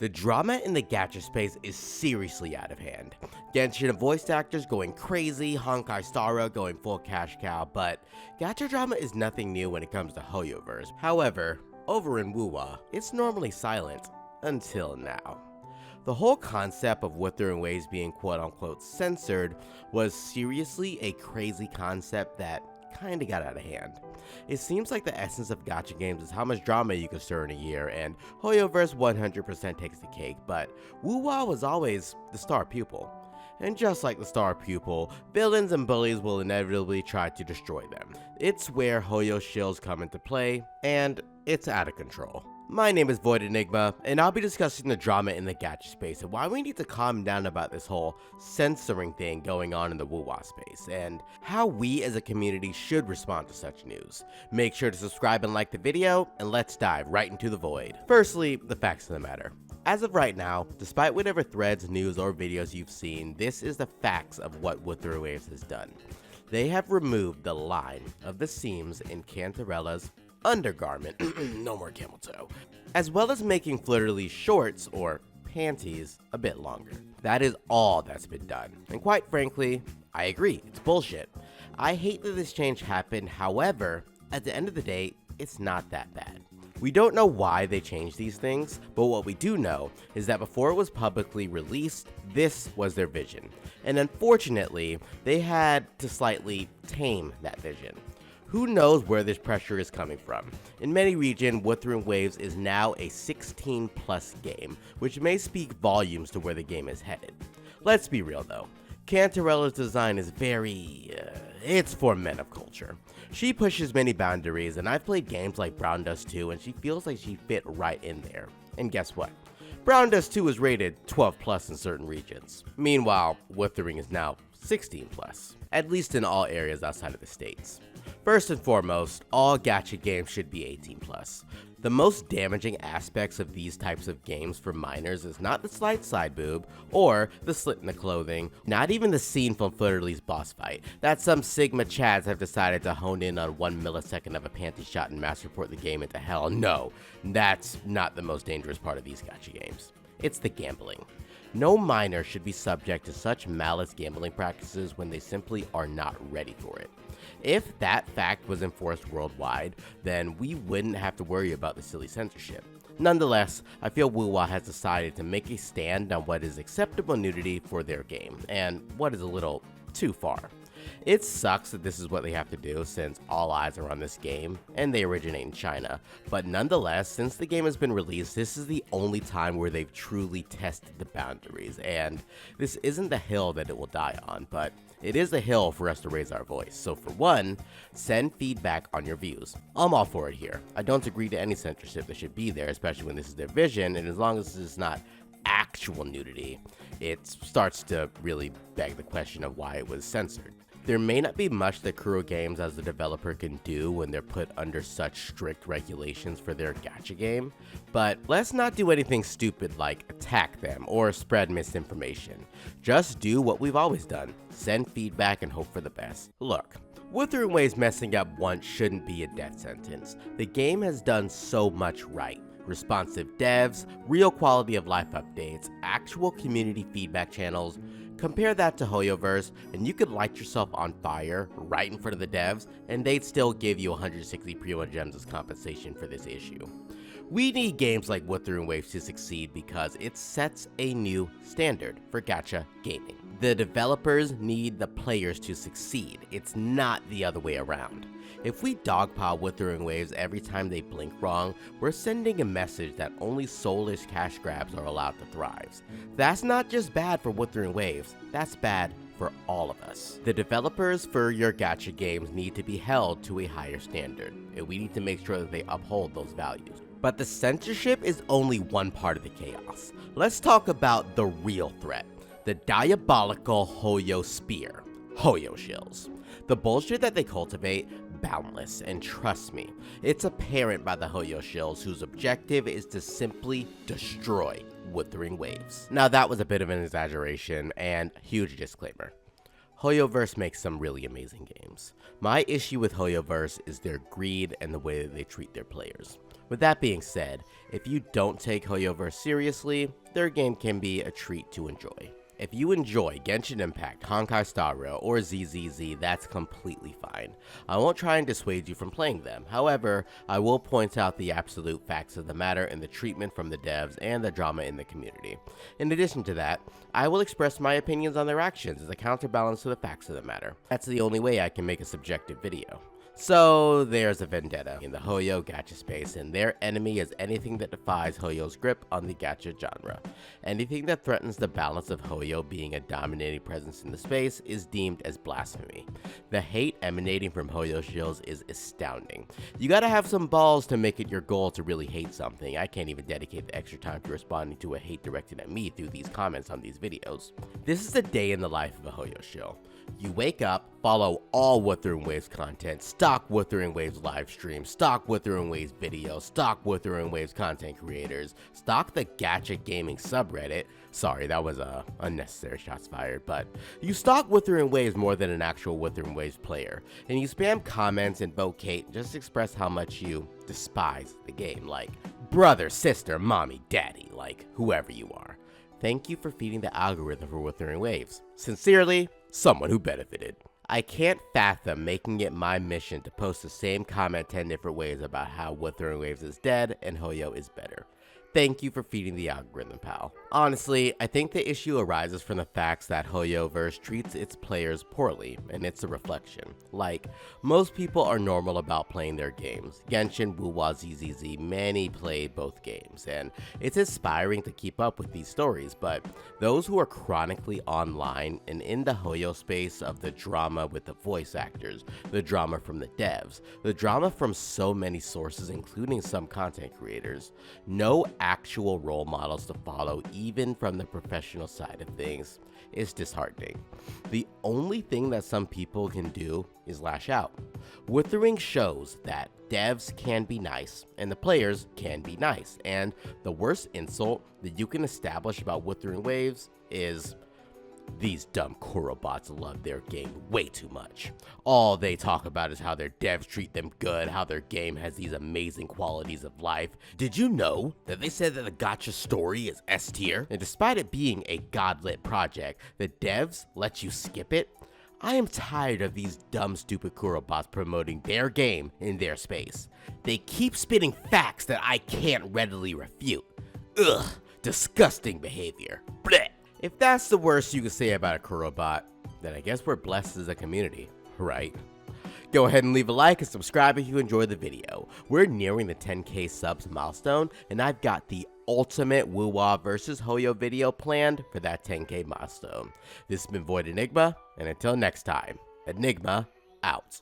The drama in the gacha space is seriously out of hand. Genshin voice actors going crazy, Honkai Star going full cash cow, but gacha drama is nothing new when it comes to Hoyoverse. However, over in WuWa, it's normally silent, until now. The whole concept of Wuthering Waves being quote-unquote censored was seriously a crazy concept that kinda got out of hand. It seems like the essence of gacha games is how much drama you can stir in a year, and Hoyoverse 100% takes the cake, but WuWa was always the star pupil. And just like the star pupil, villains and bullies will inevitably try to destroy them. It's where Hoyoshills come into play, and it's out of control. My name is Void Enigma, and I'll be discussing the drama in the gacha space and why we need to calm down about this whole censoring thing going on in the WuWa space, and how we as a community should respond to such news. Make sure to subscribe and like the video, and let's dive right into the void. Firstly, the facts of the matter. As of right now, despite whatever threads, news, or videos you've seen, this is the facts of what Wuthering Waves has done. They have removed the line of the seams in Cantarella's undergarment, no more camel toe, as well as making Fleur-de-Lis's shorts, or panties, a bit longer. That is all that's been done, and quite frankly, I agree, it's bullshit. I hate that this change happened, however, at the end of the day, it's not that bad. We don't know why they changed these things, but what we do know is that before it was publicly released, this was their vision, and unfortunately, they had to slightly tame that vision. Who knows where this pressure is coming from? In many regions, Wuthering Waves is now a 16+ game, which may speak volumes to where the game is headed. Let's be real though, Cantarella's design is it's for men of culture. She pushes many boundaries, and I've played games like Brown Dust 2 and she feels like she fit right in there. And guess what? Brown Dust 2 is rated 12+ in certain regions. Meanwhile, Wuthering is now 16+, at least in all areas outside of the States. First and foremost, all gacha games should be 18+. The most damaging aspects of these types of games for minors is not the slight side boob, or the slit in the clothing, not even the scene from Fleur-de-Lis's boss fight, that some Sigma chads have decided to hone in on 1 millisecond of a panty shot and mass report the game into hell. No, that's not the most dangerous part of these gacha games. It's the gambling. No minor should be subject to such malice gambling practices when they simply are not ready for it. If that fact was enforced worldwide, then we wouldn't have to worry about the silly censorship. Nonetheless, I feel WuWa has decided to make a stand on what is acceptable nudity for their game, and what is a little too far. It sucks that this is what they have to do since all eyes are on this game, and they originate in China, but nonetheless, since the game has been released, this is the only time where they've truly tested the boundaries, and this isn't the hill that it will die on, but it is a hill for us to raise our voice. So for one, send feedback on your views. I'm all for it here. I don't agree to any censorship that should be there, especially when this is their vision, and as long as this is not actual nudity, it starts to really beg the question of why it was censored. There may not be much that Kuro Games as a developer can do when they're put under such strict regulations for their gacha game, but let's not do anything stupid like attack them or spread misinformation. Just do what we've always done, send feedback and hope for the best. Look, Wuthering Waves messing up once shouldn't be a death sentence. The game has done so much right. Responsive devs, real quality of life updates, actual community feedback channels. Compare that to Hoyoverse, and you could light yourself on fire right in front of the devs, and they'd still give you 160 pre-1 gems as compensation for this issue. We need games like Wuthering Waves to succeed because it sets a new standard for gacha gaming. The developers need the players to succeed, it's not the other way around. If we dogpile Wuthering Waves every time they blink wrong, we're sending a message that only soulless cash grabs are allowed to thrive. That's not just bad for Wuthering Waves, that's bad for all of us. The developers for your gacha games need to be held to a higher standard, and we need to make sure that they uphold those values. But the censorship is only one part of the chaos. Let's talk about the real threat, the diabolical Hoyo spear, Hoyoshills. The bullshit that they cultivate, boundless, and trust me, it's apparent by the Hoyoshills whose objective is to simply destroy Wuthering Waves. Now that was a bit of an exaggeration, and huge disclaimer. Hoyoverse makes some really amazing games. My issue with Hoyoverse is their greed and the way that they treat their players. With that being said, if you don't take Hoyoverse seriously, their game can be a treat to enjoy. If you enjoy Genshin Impact, Honkai Star Rail, or ZZZ, that's completely fine. I won't try and dissuade you from playing them. However, I will point out the absolute facts of the matter and the treatment from the devs and the drama in the community. In addition to that, I will express my opinions on their actions as a counterbalance to the facts of the matter. That's the only way I can make a subjective video. So there's a vendetta in the Hoyo gacha space, and their enemy is anything that defies Hoyo's grip on the gacha genre. Anything that threatens the balance of Hoyo being a dominating presence in the space is deemed as blasphemy. The hate emanating from Hoyoshills is astounding. You gotta have some balls to make it your goal to really hate something. I can't even dedicate the extra time to responding to a hate directed at me through these comments on these videos. This is a day in the life of a Hoyoshill. You wake up, follow all Wuthering Waves content, stock Wuthering Waves live streams, stock Wuthering Waves videos, stock Wuthering Waves content creators, stock the Gacha gaming subreddit. Sorry, that was unnecessary shots fired, but you stock Wuthering Waves more than an actual Wuthering Waves player, and you spam comments and vote Kate and just express how much you despise the game, like brother, sister, mommy, daddy, like whoever you are. Thank you for feeding the algorithm for Wuthering Waves. Sincerely, someone who benefited. I can't fathom making it my mission to post the same comment 10 different ways about how Wuthering Waves is dead and Hoyo is better. Thank you for feeding the algorithm, pal. Honestly, I think the issue arises from the facts that Hoyoverse treats its players poorly, and it's a reflection. Like, most people are normal about playing their games. Genshin, WuWa, ZZZ, many play both games, and it's inspiring to keep up with these stories, but those who are chronically online and in the Hoyo space of the drama with the voice actors, the drama from the devs, the drama from so many sources including some content creators, no actual role models to follow even from the professional side of things is disheartening. The only thing that some people can do is lash out. Wuthering shows that devs can be nice and the players can be nice, and the worst insult that you can establish about Wuthering Waves is these dumb Kurobots love their game way too much. All they talk about is how their devs treat them good, how their game has these amazing qualities of life. Did you know that they said that the Gacha story is S tier? And despite it being a godlit project, the devs let you skip it? I am tired of these dumb stupid Kurobots promoting their game in their space. They keep spitting facts that I can't readily refute. Ugh, disgusting behavior. Blech. If that's the worst you can say about a Kurobot, then I guess we're blessed as a community, right? Go ahead and leave a like and subscribe if you enjoyed the video. We're nearing the 10k subs milestone, and I've got the ultimate WuWa versus Hoyo video planned for that 10k milestone. This has been Void Enigma, and until next time, Enigma out.